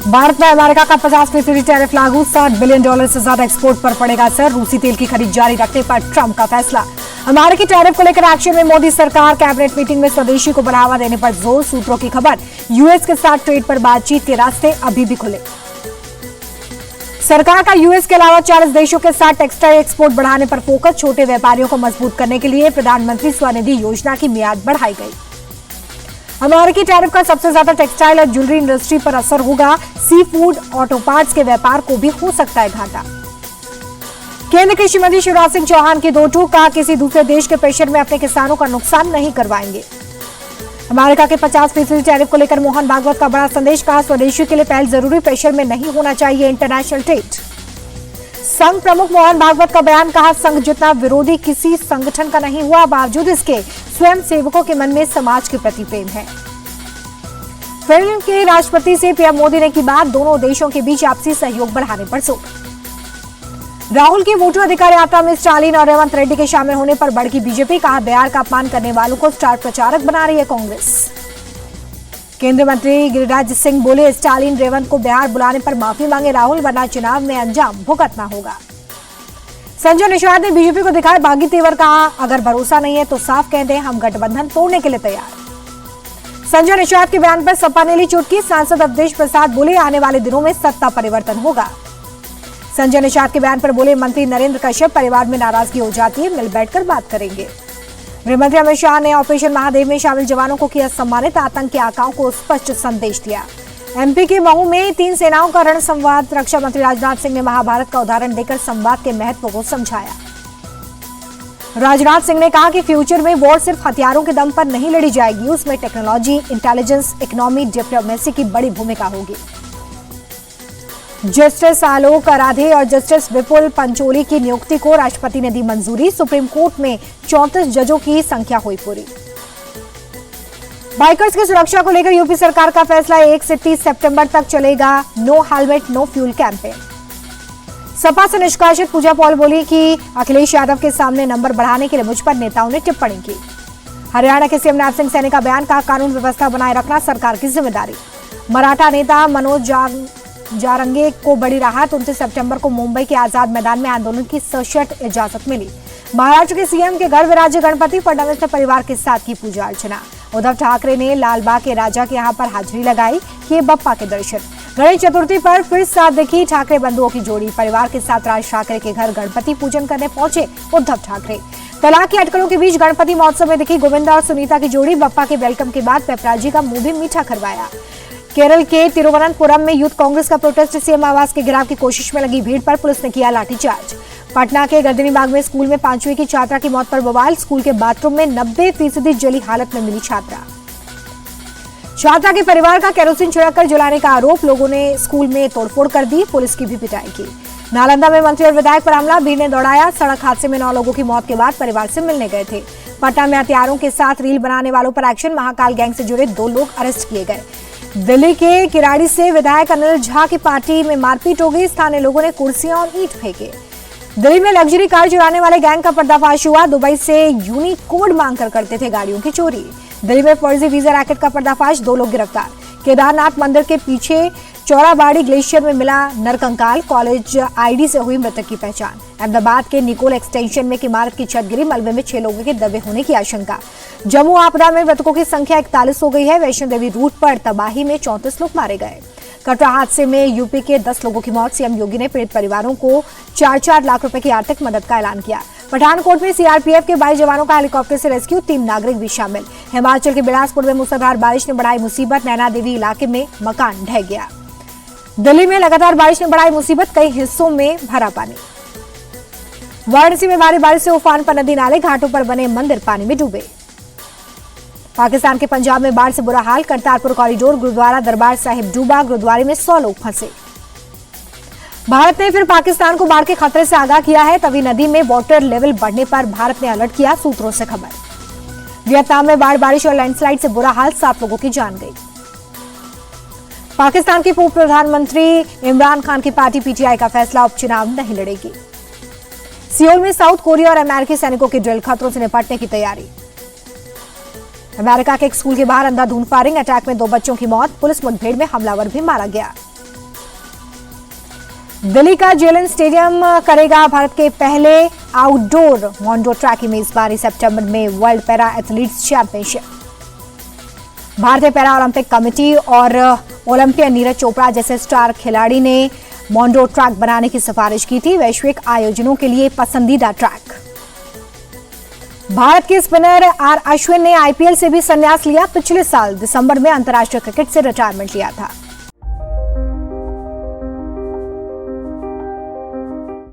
भारत में अमेरिका का 50% टैरिफ लागू, $60 बिलियन से ज्यादा एक्सपोर्ट पर पड़ेगा असर। रूसी तेल की खरीद जारी रखने पर ट्रंप का फैसला। अमेरिकी टैरिफ को लेकर एक्शन में मोदी सरकार। कैबिनेट मीटिंग में स्वदेशी को बढ़ावा देने पर जोर। सूत्रों की खबर, यूएस के साथ ट्रेड पर बातचीत के रास्ते अभी भी खुले। सरकार का यूएस के अलावा 40 देशों के साथ टेक्सटाइल एक्सपोर्ट बढ़ाने पर फोकस। छोटे व्यापारियों को मजबूत करने के लिए प्रधानमंत्री स्वनिधि योजना की मियाद बढ़ाई गई। अमेरिकी टैरिफ का सबसे ज्यादा टेक्सटाइल और ज्वेलरी इंडस्ट्री पर असर होगा। सी फूड, ऑटो पार्ट्स के व्यापार को भी हो सकता है घाटा। केंद्रीय कृषि मंत्री शिवराज सिंह चौहान की दो टूक, कहा किसी दूसरे देश के प्रेशर में अपने किसानों का नुकसान नहीं करवाएंगे। अमेरिका के 50% टैरिफ को लेकर मोहन भागवत का बड़ा संदेश, कहा स्वदेशी के लिए पहल जरूरी, प्रेशर में नहीं होना चाहिए इंटरनेशनल ट्रेड। संघ प्रमुख मोहन भागवत का बयान, कहा संघ जितना विरोधी किसी संगठन का नहीं हुआ, बावजूद इसके स्वयं सेवकों के मन में समाज के प्रति प्रेम है। फिनलैंड के राष्ट्रपति से पीएम मोदी ने की बात, दोनों देशों के बीच आपसी सहयोग बढ़ाने पर जोर। राहुल की वोटर अधिकार यात्रा में स्टालिन और रेवंत रेड्डी के शामिल होने पर भड़की बीजेपी, कहा बिहार का अपमान करने वालों को स्टार प्रचारक बना रही है कांग्रेस। केंद्रीय मंत्री गिरिराज सिंह बोले, स्टालिन रेवंत को बिहार बुलाने पर माफी मांगे राहुल, वरना चुनाव में अंजाम भुगतना होगा। संजय निषाद ने बीजेपी को दिखाया बागी तेवर, कहा अगर भरोसा नहीं है तो साफ कह दें, हम गठबंधन तोड़ने के लिए तैयार। संजय निषाद के बयान पर सपा ने ली चुटकी। सांसद अवधेश प्रसाद बोले, आने वाले दिनों में सत्ता परिवर्तन होगा। संजय निषाद के बयान पर बोले मंत्री नरेंद्र कश्यप, परिवार में नाराजगी हो जाती है, मिल बैठकर बात करेंगे। गृहमंत्री अमित शाह ने ऑपरेशन महादेव में शामिल जवानों को किया सम्मानित, आतंकी आकाओं को स्पष्ट संदेश दिया। एमपी के महू में 3 सेनाओं का रण संवाद, रक्षा मंत्री राजनाथ सिंह ने महाभारत का उदाहरण देकर संवाद के महत्व को समझाया। राजनाथ सिंह ने कहा कि फ्यूचर में वॉर सिर्फ हथियारों के दम पर नहीं लड़ी जाएगी, उसमें टेक्नोलॉजी, इंटेलिजेंस, इकोनॉमी, डिप्लोमेसी की बड़ी भूमिका होगी। जस्टिस आलोक राधे और जस्टिस विपुल पंचोली की नियुक्ति को राष्ट्रपति ने दी मंजूरी। सुप्रीम कोर्ट में 34 जजों की संख्या हुई पूरी। बाइकर्स की सुरक्षा को लेकर यूपी सरकार का फैसला, 1 से 30 सितंबर तक चलेगा no helmet no fuel campaign. सपा से निष्कासित पूजा पॉल बोली कि अखिलेश यादव के सामने नंबर बढ़ाने के लिए मुझ पर नेताओं ने टिप्पणी की। हरियाणा के सीएम नैब सिंह सैनी का बयान, कहा कानून व्यवस्था बनाए रखना सरकार की जिम्मेदारी। मराठा नेता मनोज जारंगे को बड़ी राहत, 29 सितंबर को मुंबई के आजाद मैदान में आंदोलन की सशर्त इजाजत मिली। महाराष्ट्र के सीएम के घर विराजे गणपति, फडणवीस ने परिवार के साथ की पूजा अर्चना। उद्धव ठाकरे ने लालबाग के राजा के यहाँ पर हाजिरी लगाई, किए बप्पा के दर्शन। गणेश चतुर्थी पर फिर साथ दिखी ठाकरे बंधुओं की जोड़ी, परिवार के साथ राज ठाकरे के घर गणपति पूजन करने पहुंचे उद्धव ठाकरे। तलाक की अटकलों के बीच गणपति महोत्सव में दिखी गोविंदा और सुनीता की जोड़ी, बप्पा के वेलकम के बाद पेपराजी का मुंह भी मीठा करवाया। केरल के तिरुवनंतपुरम में यूथ कांग्रेस का प्रोटेस्ट, सीएम आवास के घेराव की कोशिश में लगी भीड़ पर पुलिस ने किया लाठीचार्ज। पटना के गर्दनीबाग में स्कूल में 5वीं की छात्रा की मौत पर बवाल, स्कूल के बाथरूम में 90% जली हालत में मिली छात्रा। छात्रा के परिवार का केरोसिन छिड़ककर जलाने का आरोप, लोगों ने स्कूल में तोड़फोड़ कर दी, पुलिस की भी पिटाई की। नालंदा में मंत्री और विधायक पर हमला, भीड़ ने दौड़ाया, सड़क हादसे में 9 लोगों की मौत के बाद परिवार से मिलने गए थे। पटना में हथियारों के साथ रील बनाने वालों पर एक्शन, महाकाल गैंग से जुड़े 2 लोग अरेस्ट किए गए। दिल्ली के किराड़ी से विधायक अनिल झा की पार्टी में मारपीट हो गई, स्थानीय लोगों ने कुर्सियां और ईंट फेंके। दिल्ली में लग्जरी कार चुराने वाले गैंग का पर्दाफाश हुआ, दुबई से यूनिकोड मांगकर करते थे गाड़ियों की चोरी। दिल्ली में फर्जी वीजा रैकेट का पर्दाफाश, 2 लोग गिरफ्तार। केदारनाथ मंदिर के पीछे चौराबाड़ी ग्लेशियर में मिला नरकंकाल, कॉलेज आईडी से हुई मृतक की पहचान। अहमदाबाद के निकोल एक्सटेंशन में एक इमारत की छत गिरी, मलबे में 6 लोगों के दबे होने की आशंका। जम्मू आपदा में मृतकों की संख्या 41 हो गई है। वैष्णो देवी रूट पर तबाही में 34 लोग मारे गए। कटरा हादसे में यूपी के 10 लोगों की मौत, सीएम योगी ने पीड़ित परिवारों को 4-4 लाख रुपए की आर्थिक मदद का ऐलान किया। पठानकोट में सीआरपीएफ के 22 जवानों का हेलीकॉप्टर से रेस्क्यू, 3 नागरिक भी शामिल। हिमाचल के बिलासपुर में मूसलाधार बारिश ने बढ़ाई मुसीबत, नैना देवी इलाके में मकान ढह गया। दिल्ली में लगातार बारिश ने बढ़ाई मुसीबत, कई हिस्सों में भरा पानी। वाराणसी में भारी बारिश से उफान पर नदी नाले, घाटों पर बने मंदिर पानी में डूबे। पाकिस्तान के पंजाब में बाढ़ से बुरा हाल, करतारपुर कॉरिडोर, गुरुद्वारा दरबार साहिब डूबा, गुरुद्वारे में 100 लोग फंसे। भारत ने फिर पाकिस्तान को बाढ़ के खतरे से आगाह किया है, तभी नदी में वाटर लेवल बढ़ने पर भारत ने अलर्ट किया, सूत्रों से खबर। वियतनाम में बाढ़, बारिश और लैंडस्लाइड से बुरा हाल, 7 लोगों की जान गई। पाकिस्तान के पूर्व प्रधानमंत्री इमरान खान की पार्टी पीटीआई का फैसला, उपचुनाव नहीं लड़ेगी। सियोल में साउथ कोरिया और अमेरिकी सैनिकों की ड्रिल, खतरों से निपटने की तैयारी। अमेरिका के एक स्कूल के बाहर अंधाधुंध फायरिंग, अटैक में 2 बच्चों की मौत, पुलिस मुठभेड़ में हमलावर भी मारा गया। दिल्ली का जेएलएन स्टेडियम करेगा भारत के पहले आउटडोर मोंडो ट्रैक की मेजबानी। सितंबर में वर्ल्ड पैरा एथलीट्स चैंपियनशिप। भारतीय पैरा ओलंपिक कमेटी और ओलंपियन नीरज चोपड़ा जैसे स्टार खिलाड़ी ने मोंडो ट्रैक बनाने की सिफारिश की थी, वैश्विक आयोजनों के लिए पसंदीदा ट्रैक। भारत के स्पिनर आर अश्विन ने आईपीएल से भी संन्यास लिया। पिछले साल दिसंबर में अंतर्राष्ट्रीय क्रिकेट से रिटायरमेंट लिया था।